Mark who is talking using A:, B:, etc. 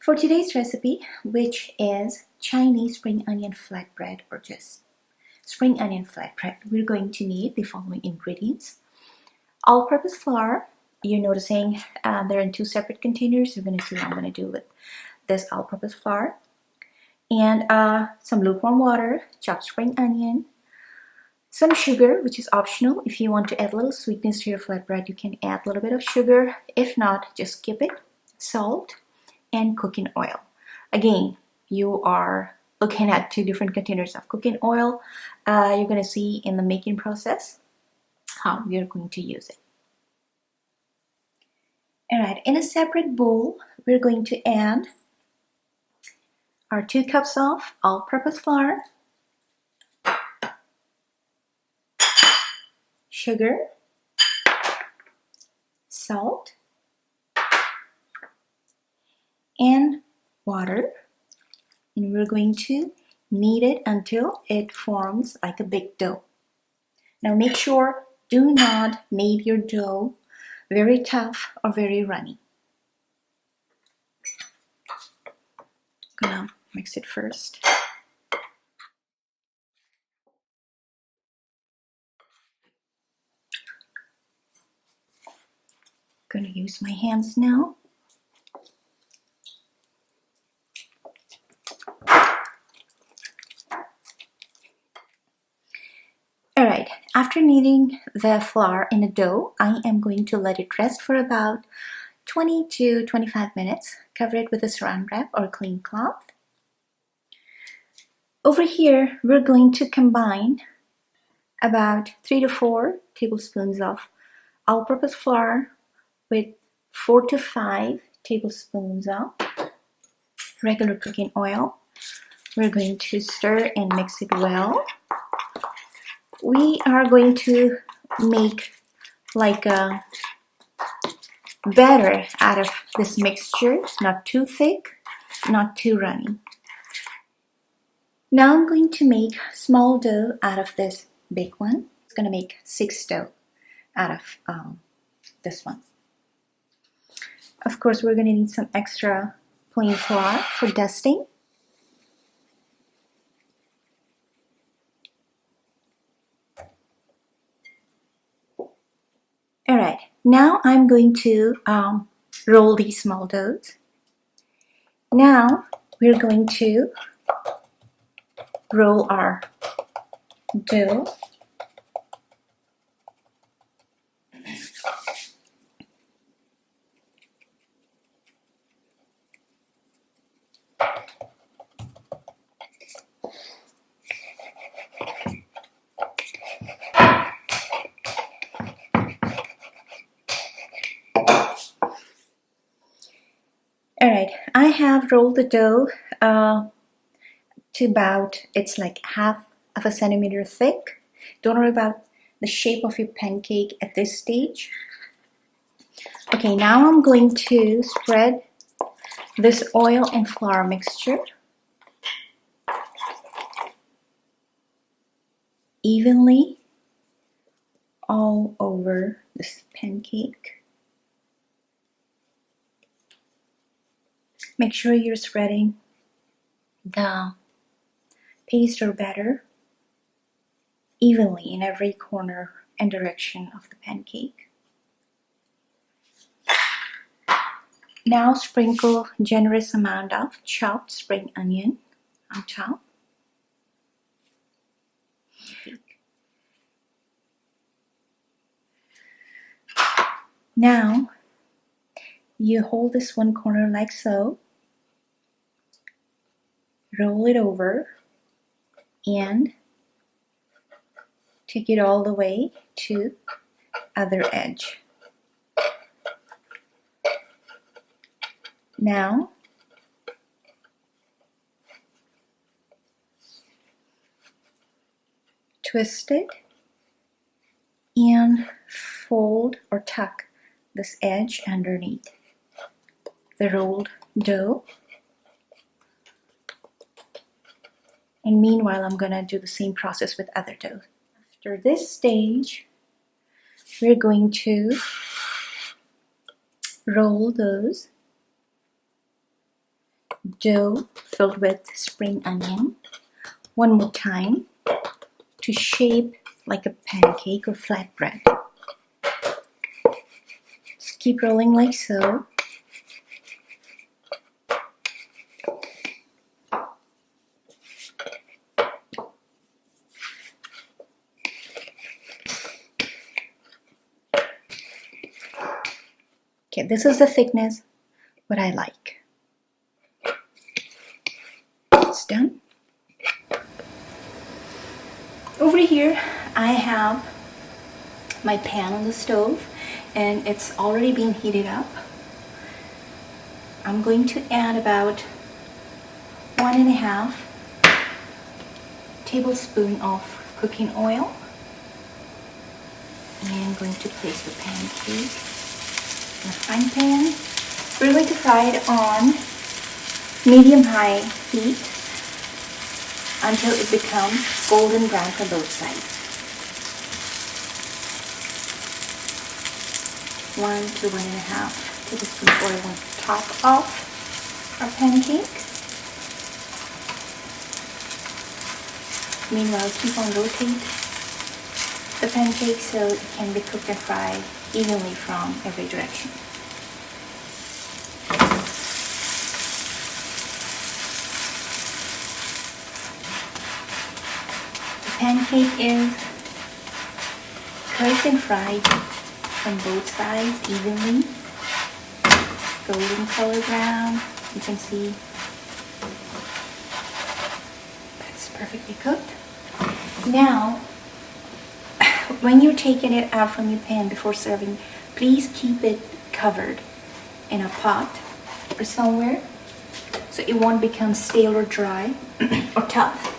A: For today's recipe, which is Chinese spring onion flatbread or just spring onion flatbread, we're going to need the following ingredients. All-purpose flour. You're noticing they're in two separate containers. You're going to see what I'm going to do with this all-purpose flour. And some lukewarm water, chopped spring onion, some sugar, which is optional. If you want to add a little sweetness to your flatbread, you can add a little bit of sugar. If not, just skip it. Salt and cooking oil. Again, you are looking at two different containers of cooking oil. You're going to see in the making process how you're going to use it. Alright, in a separate bowl, we're going to add our 2 cups of all-purpose flour, sugar, salt, and water. And we're going to knead it until it forms like a big dough. Now make sure, do not knead your dough very tough or very runny. I'm gonna mix it first. Gonna use my hands now. Alright, after kneading the flour in a dough, I am going to let it rest for about 20 to 25 minutes. Cover it with a saran wrap or clean cloth. Over here, we're going to combine about 3 to 4 tablespoons of all-purpose flour with 4 to 5 tablespoons of regular cooking oil. We're going to stir and mix it well. We are going to make like a batter out of this mixture, not too thick, not too runny. Now I'm going to make small dough out of this big one. It's going to make 6 dough out of this one. Of course, we're going to need some extra plain flour for dusting. Alright, now I'm going to roll these small doughs. Now we're going to roll our dough. Alright, I have rolled the dough to about, it's like half of a centimeter thick. Don't worry about the shape of your pancake at this stage. Okay, now I'm going to spread this oil and flour mixture evenly all over this pancake. Make sure you're spreading the paste or batter evenly in every corner and direction of the pancake. Now sprinkle generous amount of chopped spring onion on top. Now you hold this one corner like so, roll it over, and take it all the way to other edge. Now twist it and fold or tuck this edge underneath the rolled dough. And meanwhile, I'm gonna do the same process with other dough. After this stage, we're going to roll those dough filled with spring onion one more time to shape like a pancake or flatbread. Just keep rolling like so. Okay, this is the thickness what I like. It's done. Over here I have my pan on the stove and it's already been heated up. I'm going to add about 1.5 tablespoons of cooking oil. And I'm going to place the pancake in a frying pan. We're going to fry it on medium-high heat until it becomes golden brown from both sides. 1 to 1.5 tablespoons of oil on top of our pancake. Meanwhile, keep on rotating the pancake so it can be cooked and fried evenly from every direction. The pancake is cooked and fried from both sides evenly. Golden color brown, you can see that's perfectly cooked. Now, when you're taking it out from your pan before serving, please keep it covered in a pot or somewhere so it won't become stale or dry or tough.